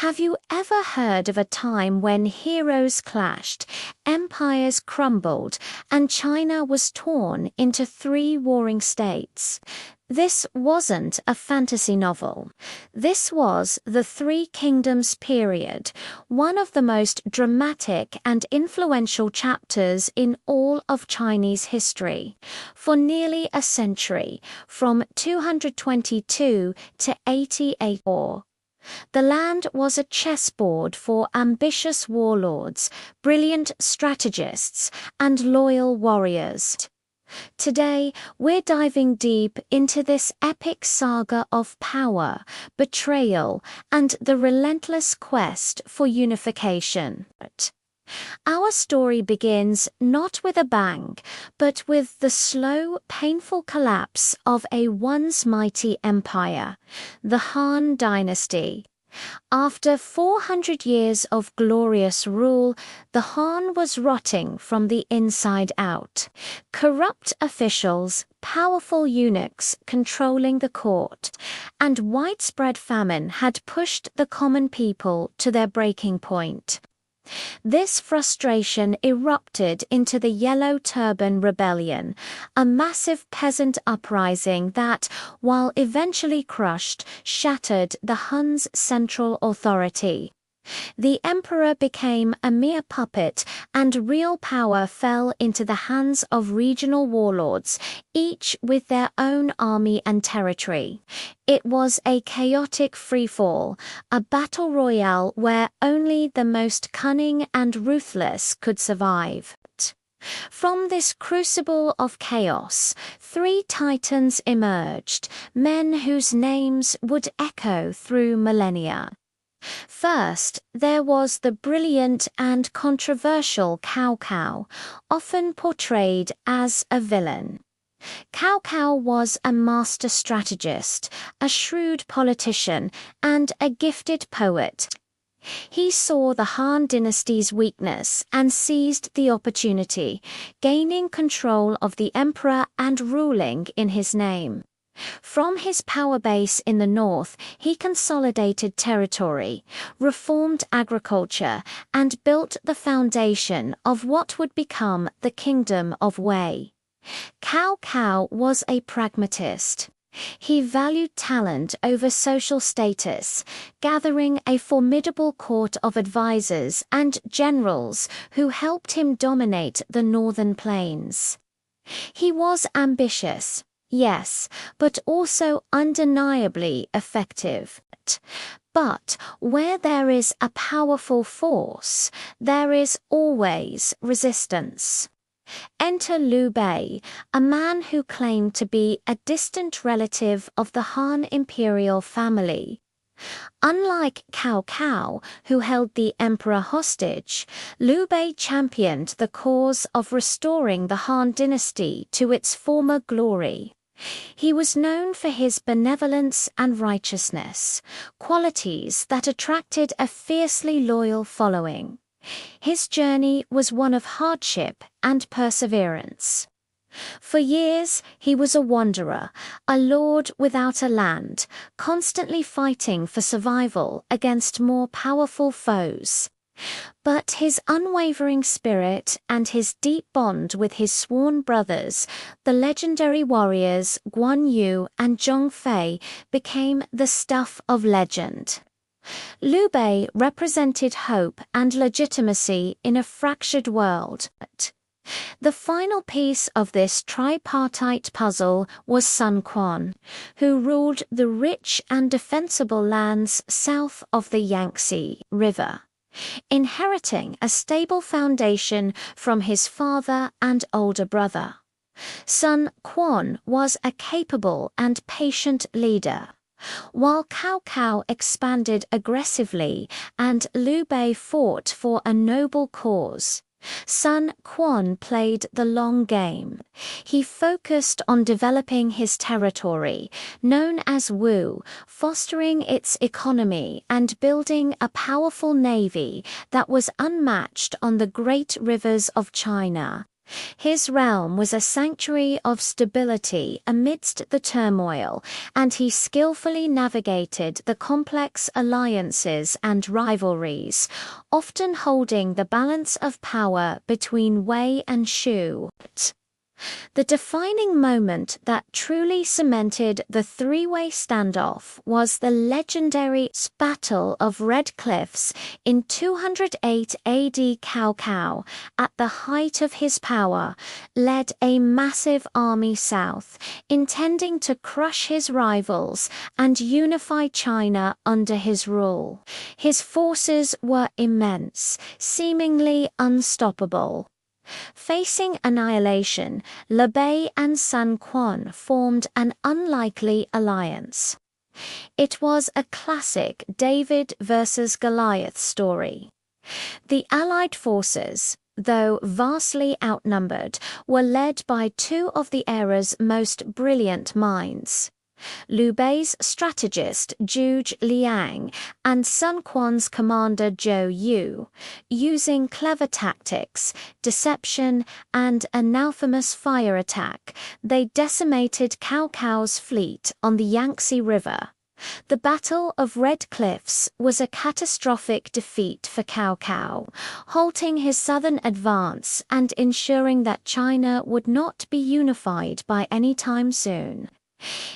Have you ever heard of a time when heroes clashed, empires crumbled, and China was torn into three warring states? This wasn't a fantasy novel. This was the Three Kingdoms period, one of the most dramatic and influential chapters in all of Chinese history. For nearly a century, from 222 to 88, the land was a chessboard for ambitious warlords, brilliant strategists, and loyal warriors. Today, we're diving deep into this epic saga of power, betrayal, and the relentless quest for unification. Our story begins not with a bang, but with the slow, painful collapse of a once mighty empire, the Han Dynasty. After 400 years of glorious rule, the Han was rotting from the inside out. Corrupt officials, powerful eunuchs controlling the court, and widespread famine had pushed the common people to their breaking point. This frustration erupted into the Yellow Turban Rebellion, a massive peasant uprising that, while eventually crushed, shattered the Huns' central authority. The emperor became a mere puppet, and real power fell into the hands of regional warlords, each with their own army and territory. It was a chaotic freefall, a battle royale where only the most cunning and ruthless could survive. From this crucible of chaos, three titans emerged, men whose names would echo through millennia. First, there was the brilliant and controversial Cao Cao, often portrayed as a villain. Cao Cao was a master strategist, a shrewd politician, and a gifted poet. He saw the Han dynasty's weakness and seized the opportunity, gaining control of the emperor and ruling in his name. From his power base in the north, he consolidated territory, reformed agriculture, and built the foundation of what would become the Kingdom of Wei. Cao Cao was a pragmatist. He valued talent over social status, gathering a formidable court of advisors and generals who helped him dominate the northern plains. He was ambitious, yes, but also undeniably effective. But where there is a powerful force, there is always resistance. Enter Liu Bei, a man who claimed to be a distant relative of the Han imperial family. Unlike Cao Cao, who held the emperor hostage, Liu Bei championed the cause of restoring the Han dynasty to its former glory. He was known for his benevolence and righteousness, qualities that attracted a fiercely loyal following. His journey was one of hardship and perseverance. For years, he was a wanderer, a lord without a land, constantly fighting for survival against more powerful foes. But his unwavering spirit and his deep bond with his sworn brothers, the legendary warriors Guan Yu and Zhong Fei, became the stuff of legend. Liu Bei represented hope and legitimacy in a fractured world. The final piece of this tripartite puzzle was Sun Quan, who ruled the rich and defensible lands south of the Yangtze River, inheriting a stable foundation from his father and older brother. Sun Quan was a capable and patient leader. While Cao Cao expanded aggressively and Liu Bei fought for a noble cause, Sun Quan played the long game. He focused on developing his territory, known as Wu, fostering its economy and building a powerful navy that was unmatched on the great rivers of China. His realm was a sanctuary of stability amidst the turmoil, and he skillfully navigated the complex alliances and rivalries, often holding the balance of power between Wei and Shu. The defining moment that truly cemented the three-way standoff was the legendary Battle of Red Cliffs in 208 AD. Cao Cao, at the height of his power, led a massive army south, intending to crush his rivals and unify China under his rule. His forces were immense, seemingly unstoppable. Facing annihilation, Liu Bei and Sun Quan formed an unlikely alliance. It was a classic David versus Goliath story. The Allied forces, though vastly outnumbered, were led by two of the era's most brilliant minds. Liu Bei's strategist Zhuge Liang and Sun Quan's commander Zhou Yu, using clever tactics, deception, and an infamous fire attack, they decimated Cao Cao's fleet on the Yangtze River. The Battle of Red Cliffs was a catastrophic defeat for Cao Cao, halting his southern advance and ensuring that China would not be unified by any time soon.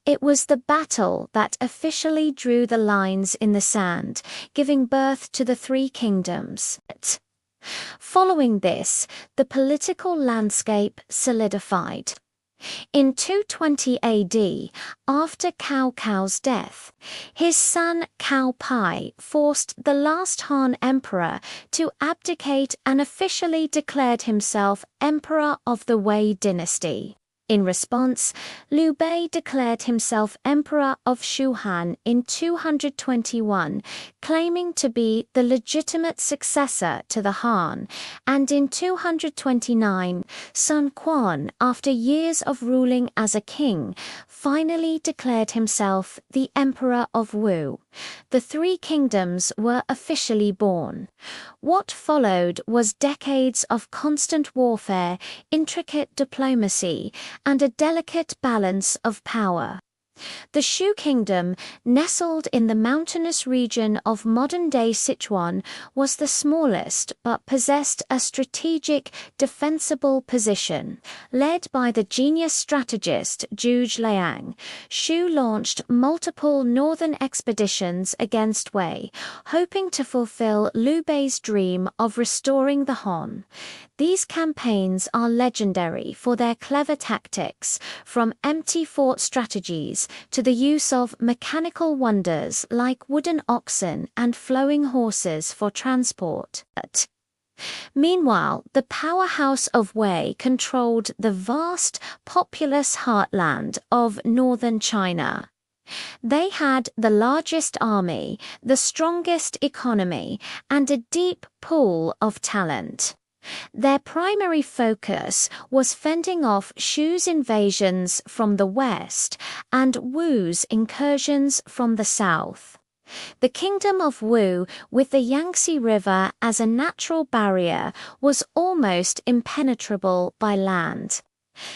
It was the battle that officially drew the lines in the sand, giving birth to the Three Kingdoms. Following this, the political landscape solidified. In 220 AD, after Cao Cao's death, his son Cao Pai forced the last Han emperor to abdicate and officially declared himself emperor of the Wei dynasty. In response, Liu Bei declared himself Emperor of Shu-Han in 221, claiming to be the legitimate successor to the Han, and in 229, Sun Quan, after years of ruling as a king, finally declared himself the Emperor of Wu. The Three Kingdoms were officially born. What followed was decades of constant warfare, intricate diplomacy, and a delicate balance of power. The Shu Kingdom, nestled in the mountainous region of modern-day Sichuan, was the smallest but possessed a strategic, defensible position. Led by the genius strategist Zhuge Liang, Shu launched multiple northern expeditions against Wei, hoping to fulfill Liu Bei's dream of restoring the Han. These campaigns are legendary for their clever tactics, from empty fort strategies to the use of mechanical wonders like wooden oxen and flowing horses for transport. Meanwhile, the powerhouse of Wei controlled the vast, populous heartland of northern China. They had the largest army, the strongest economy, and a deep pool of talent. Their primary focus was fending off Shu's invasions from the west and Wu's incursions from the south. The kingdom of Wu, with the Yangtze River as a natural barrier, was almost impenetrable by land.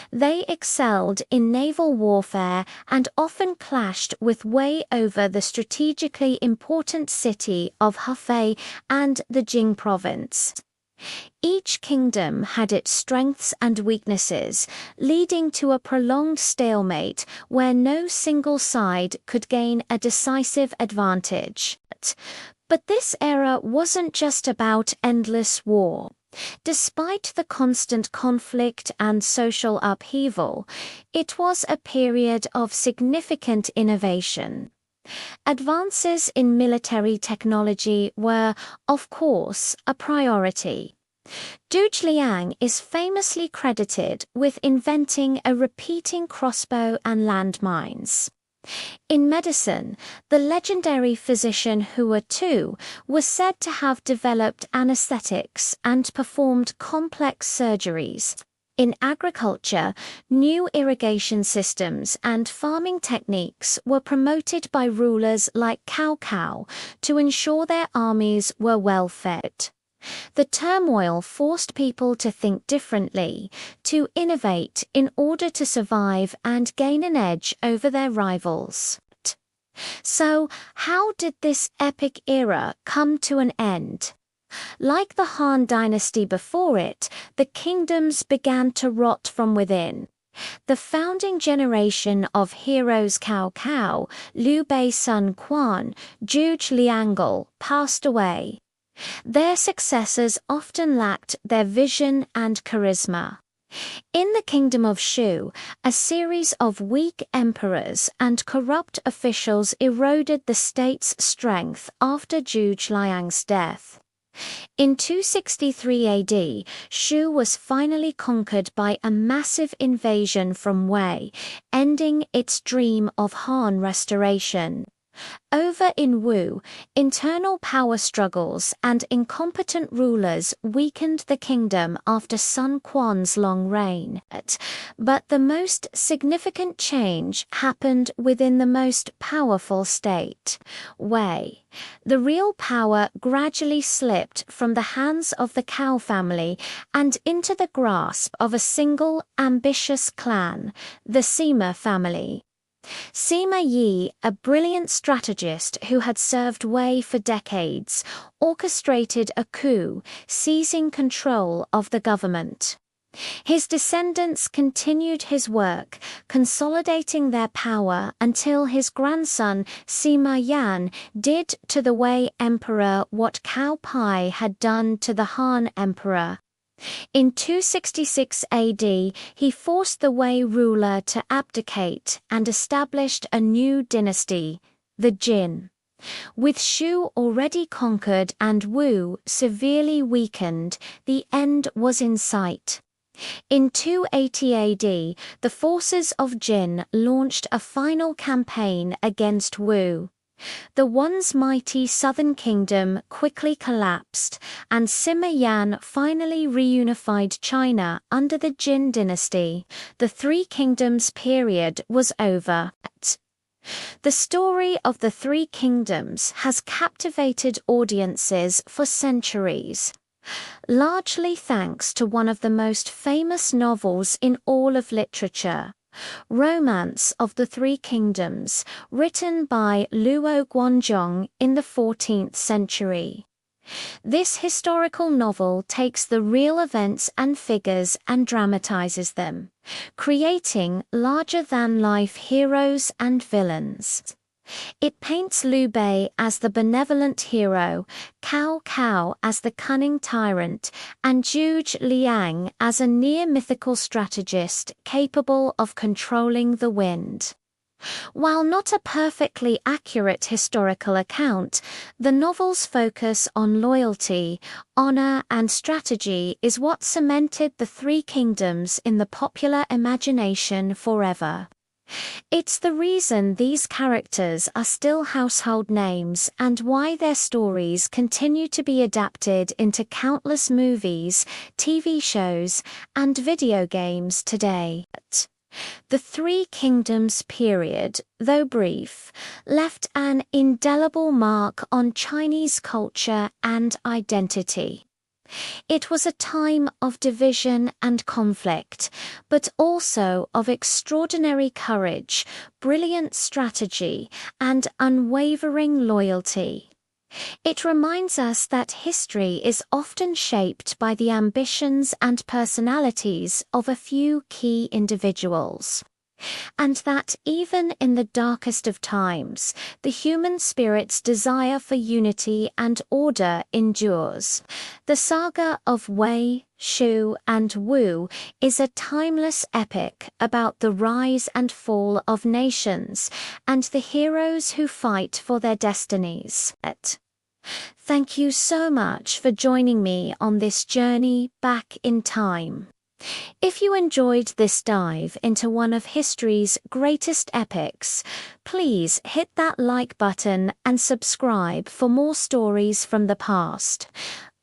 They excelled in naval warfare and often clashed with Wei over the strategically important city of Hefei and the Jing province. Each kingdom had its strengths and weaknesses, leading to a prolonged stalemate where no single side could gain a decisive advantage. But this era wasn't just about endless war. Despite the constant conflict and social upheaval, it was a period of significant innovation. Advances in military technology were, of course, a priority. Zhuge Liang is famously credited with inventing a repeating crossbow and landmines. In medicine, the legendary physician Hua Tu was said to have developed anesthetics and performed complex surgeries. In agriculture, new irrigation systems and farming techniques were promoted by rulers like Cao Cao to ensure their armies were well fed. The turmoil forced people to think differently, to innovate in order to survive and gain an edge over their rivals. So, how did this epic era come to an end? Like the Han dynasty before it, the kingdoms began to rot from within. The founding generation of heroes Cao Cao, Liu Bei's son Quan, Zhuge Liangle passed away. Their successors often lacked their vision and charisma. In the kingdom of Shu, a series of weak emperors and corrupt officials eroded the state's strength after Zhuge Liang's death. In 263 AD, Shu was finally conquered by a massive invasion from Wei, ending its dream of Han restoration. Over in Wu, internal power struggles and incompetent rulers weakened the kingdom after Sun Quan's long reign. But the most significant change happened within the most powerful state, Wei. The real power gradually slipped from the hands of the Cao family and into the grasp of a single, ambitious clan, the Sima family. Sima Yi, a brilliant strategist who had served Wei for decades, orchestrated a coup, seizing control of the government. His descendants continued his work, consolidating their power until his grandson Sima Yan did to the Wei emperor what Cao Pai had done to the Han emperor. In 266 AD, he forced the Wei ruler to abdicate and established a new dynasty, the Jin. With Shu already conquered and Wu severely weakened, the end was in sight. In 280 AD, the forces of Jin launched a final campaign against Wu. The once mighty southern kingdom quickly collapsed, and Sima Yan finally reunified China under the Jin dynasty. The Three Kingdoms period was over. The story of the Three Kingdoms has captivated audiences for centuries. Largely thanks to one of the most famous novels in all of literature, Romance of the Three Kingdoms, written by Luo Guanzhong in the 14th century. This historical novel takes the real events and figures and dramatizes them, creating larger-than-life heroes and villains. It paints Liu Bei as the benevolent hero, Cao Cao as the cunning tyrant, and Zhuge Liang as a near-mythical strategist capable of controlling the wind. While not a perfectly accurate historical account, the novel's focus on loyalty, honor, and strategy is what cemented the Three Kingdoms in the popular imagination forever. It's the reason these characters are still household names and why their stories continue to be adapted into countless movies, TV shows, and video games today. The Three Kingdoms period, though brief, left an indelible mark on Chinese culture and identity. It was a time of division and conflict, but also of extraordinary courage, brilliant strategy, and unwavering loyalty. It reminds us that history is often shaped by the ambitions and personalities of a few key individuals. And that even in the darkest of times, the human spirit's desire for unity and order endures. The saga of Wei, Shu, and Wu is a timeless epic about the rise and fall of nations and the heroes who fight for their destinies. Thank you so much for joining me on this journey back in time. If you enjoyed this dive into one of history's greatest epics, please hit that like button and subscribe for more stories from the past.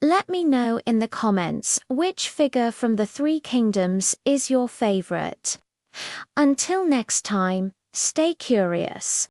Let me know in the comments which figure from the Three Kingdoms is your favorite. Until next time, stay curious.